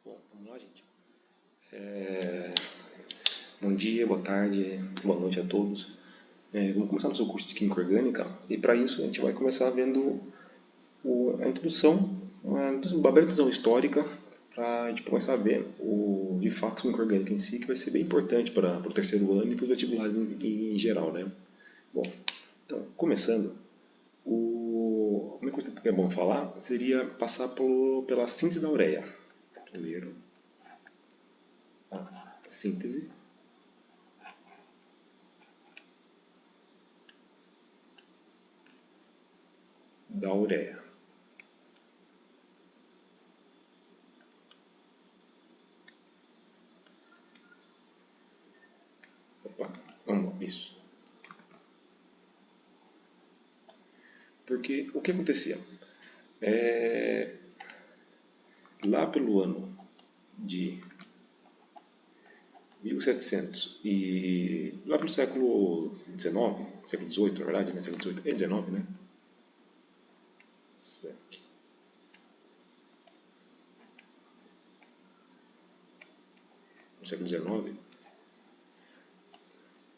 Bom, vamos lá, gente. Bom dia, boa tarde, boa noite a todos. Vamos começar nosso curso de Química Orgânica e para isso a gente vai começar vendo a introdução, uma breve introdução histórica para a gente começar a ver de fato, Química Orgânica em si, que vai ser bem importante para o terceiro ano e para os vestibulares em geral, né? Bom, então, começando, uma coisa que é bom falar seria passar pela síntese da ureia. Primeiro, a síntese da ureia. Opa, vamos lá, isso. Porque o que acontecia? Lá pelo ano de 1700 e lá pelo século XIX, século XVIII, na verdade, né? Século XVIII e XIX, né? No século XIX,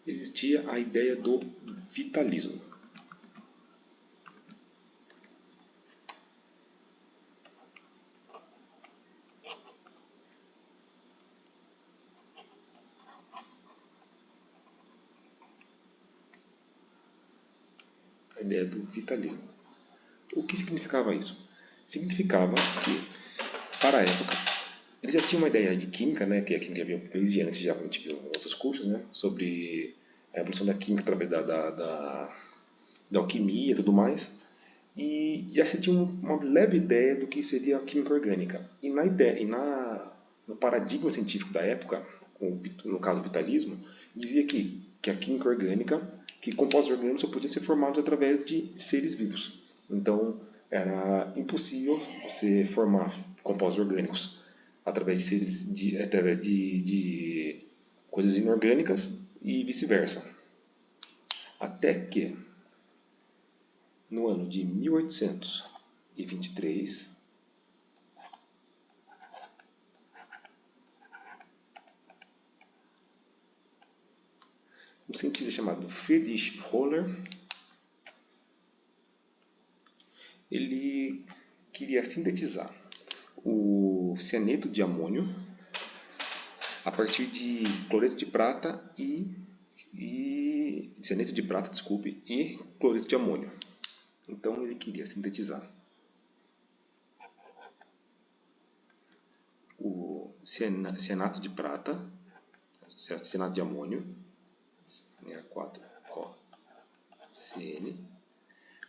existia a ideia do vitalismo. A ideia do vitalismo. O que significava isso? Significava que, para a época, eles já tinham uma ideia de química, né, que a química havia desde antes, já a gente viu em outros cursos, né, sobre a evolução da química através da alquimia e tudo mais, e já se tinha uma leve ideia do que seria a química orgânica. E no paradigma científico da época, no caso o vitalismo, dizia que a química orgânica, que compostos orgânicos só podiam ser formados através de seres vivos. Então, era impossível você formar compostos orgânicos através de coisas inorgânicas e vice-versa. Até que, no ano de 1823, um cientista chamado Friedrich Roller, ele queria sintetizar o cianeto de amônio a partir de cloreto de prata e cianeto de prata, desculpe, e cloreto de amônio. Então ele queria sintetizar o cianato de prata, cianato de amônio, 64OCN,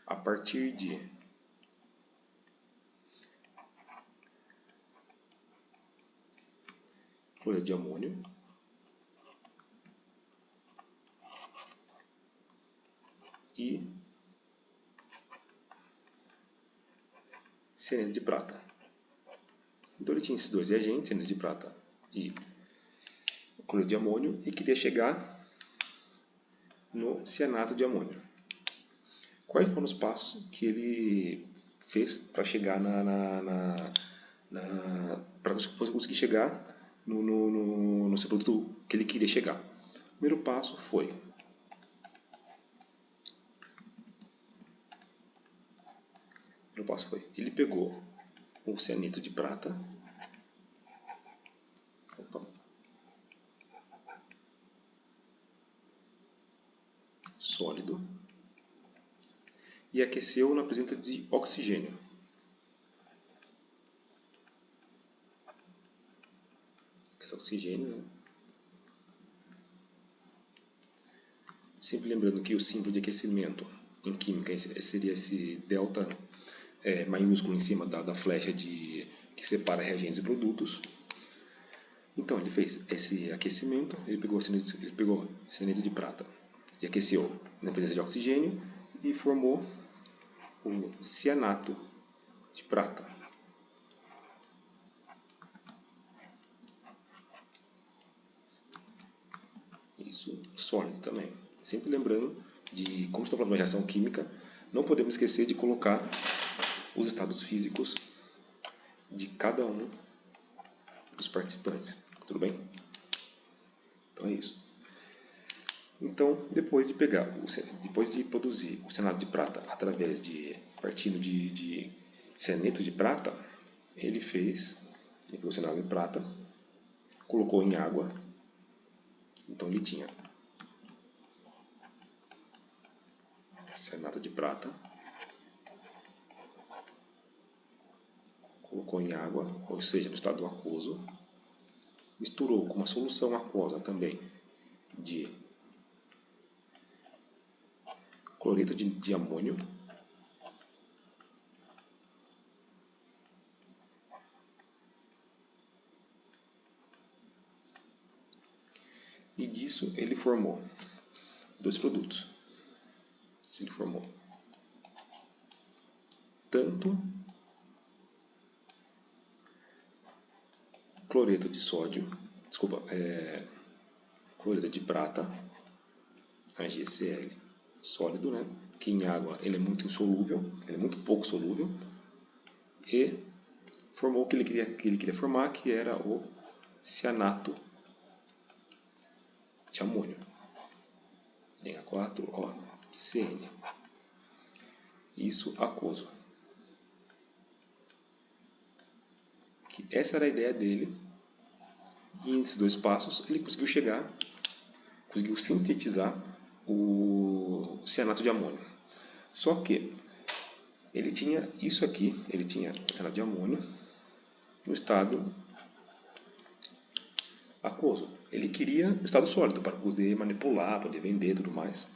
a partir de cloreto de amônio e cianeto de prata. Então ele tinha esses dois reagentes, cianeto de prata e cloreto de amônio, e queria chegar no cianato de amônio. Quais foram os passos que ele fez para chegar para conseguir chegar no seu produto que ele queria chegar? O primeiro passo foi ele pegou o cianeto de prata, sólido, e aqueceu na presença de oxigênio. Esse oxigênio, né? Sempre lembrando que o símbolo de aquecimento em química seria esse delta maiúsculo em cima da flecha que separa reagentes e produtos. Então ele fez esse aquecimento, ele pegou cianeto de prata e aqueceu na presença de oxigênio e formou o cianato de prata. Isso, sólido também. Sempre lembrando de, como estamos falando de uma reação química, não podemos esquecer de colocar os estados físicos de cada um dos participantes. Tudo bem? Então é isso. Então, depois de produzir o cianato de prata através de partindo de cianeto de prata, ele pegou o cianato de prata, colocou em água. Então ele tinha cianato de prata, colocou em água, ou seja, no estado aquoso, misturou com uma solução aquosa também de cloreto de amônio, e disso ele formou dois produtos. Ele formou tanto cloreto de sódio, cloreto de prata, AgCl sólido, né? Que em água ele é muito insolúvel, ele é muito pouco solúvel, e formou o que ele queria formar, que era o cianato de amônio, NH4OCN. Isso aquoso. Que essa era a ideia dele, e nesses dois passos ele conseguiu sintetizar o cianato de amônio. Só que ele tinha isso aqui, ele tinha o cianato de amônio no estado aquoso. Ele queria o estado sólido para poder manipular, poder vender e tudo mais.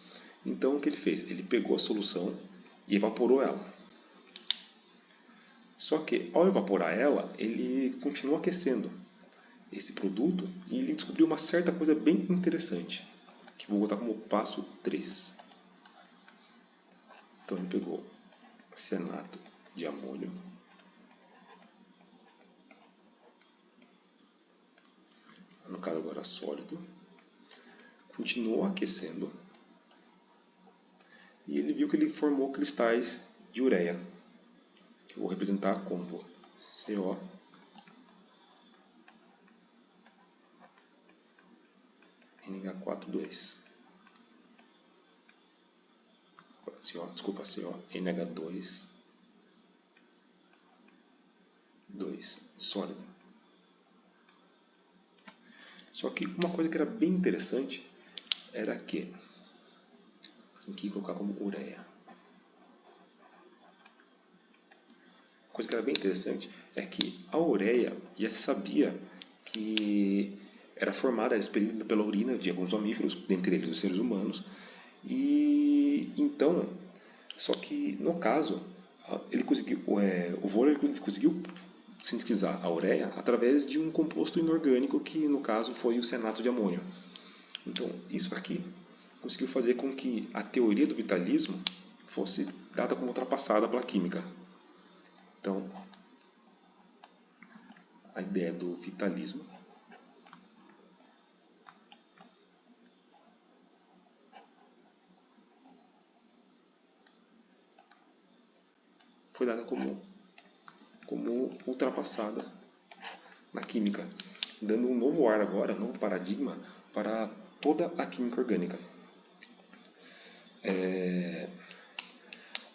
Então o que ele fez? Ele pegou a solução e evaporou ela. Só que ao evaporar ela, ele continuou aquecendo esse produto e ele descobriu uma certa coisa bem interessante, que vou botar como passo 3. Então ele pegou cianato de amônio, no caso agora sólido, continuou aquecendo e ele viu que ele formou cristais de ureia, que eu vou representar como CO NH4,2. CO NH2 sólido. Só que uma coisa que era bem interessante era que aqui colocar como ureia. Uma coisa que era bem interessante é que a ureia já se sabia que era formada, era expelida pela urina de alguns mamíferos, dentre eles os seres humanos, e então, só que no caso, ele conseguiu, o Wohler conseguiu sintetizar a ureia através de um composto inorgânico que no caso foi o cianato de amônio. Então, isso aqui conseguiu fazer com que a teoria do vitalismo fosse dada como ultrapassada pela química. Então, a ideia do vitalismo foi dada como ultrapassada na química, dando um novo ar agora, um novo paradigma para toda a química orgânica.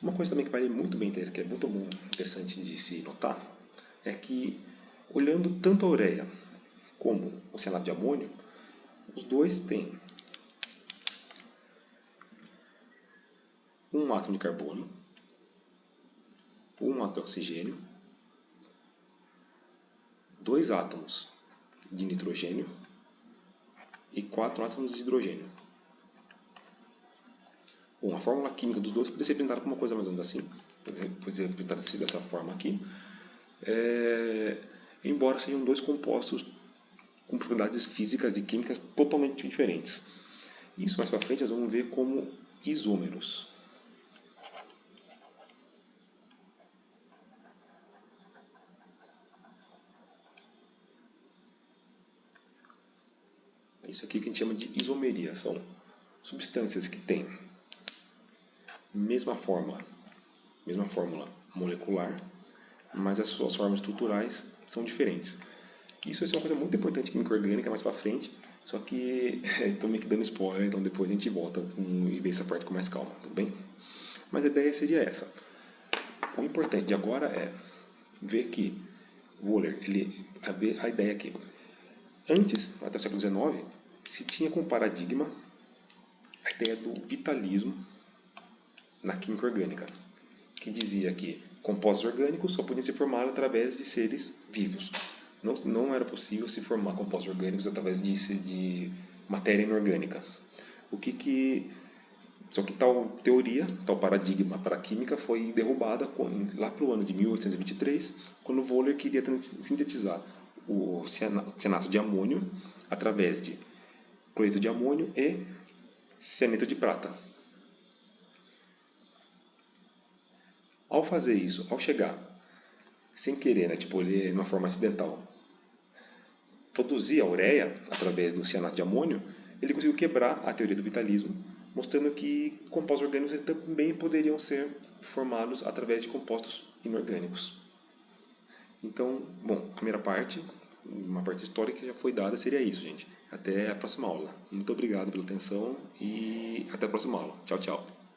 Uma coisa também que vale muito bem, que é muito interessante de se notar, é que olhando tanto a ureia como o cianato de amônio, os dois têm um átomo de carbono, um átomo de oxigênio, 2 átomos de nitrogênio e 4 átomos de hidrogênio. Bom, a fórmula química dos dois pode ser representada como uma coisa mais ou menos assim, pode ser representada dessa forma aqui, embora sejam dois compostos com propriedades físicas e químicas totalmente diferentes. Isso mais para frente nós vamos ver como isômeros. Isso aqui que a gente chama de isomeria, são substâncias que têm mesma fórmula molecular, mas as suas formas estruturais são diferentes. Isso vai ser uma coisa muito importante em química orgânica mais pra frente, só que estou meio que dando spoiler, então depois a gente volta e vê essa parte com mais calma, tudo bem? Mas a ideia seria essa. O importante de agora é ver que Wöhler, a ideia aqui, antes, até o século XIX, se tinha como paradigma a ideia do vitalismo na química orgânica, que dizia que compostos orgânicos só podiam ser formados através de seres vivos. Não era possível se formar compostos orgânicos através de matéria inorgânica. Só que tal teoria, tal paradigma para a química foi derrubada lá para o ano de 1823, quando Wöhler queria sintetizar o cianato de amônio através de cloreto de amônio e cianeto de prata. Ao fazer isso, ao chegar, sem querer, tipo, ele de uma forma acidental, produzir a ureia através do cianato de amônio, ele conseguiu quebrar a teoria do vitalismo, mostrando que compostos orgânicos também poderiam ser formados através de compostos inorgânicos. Então, bom, a primeira parte, uma parte histórica que já foi dada, seria isso, gente. Até a próxima aula. Muito obrigado pela atenção e até a próxima aula. Tchau, tchau.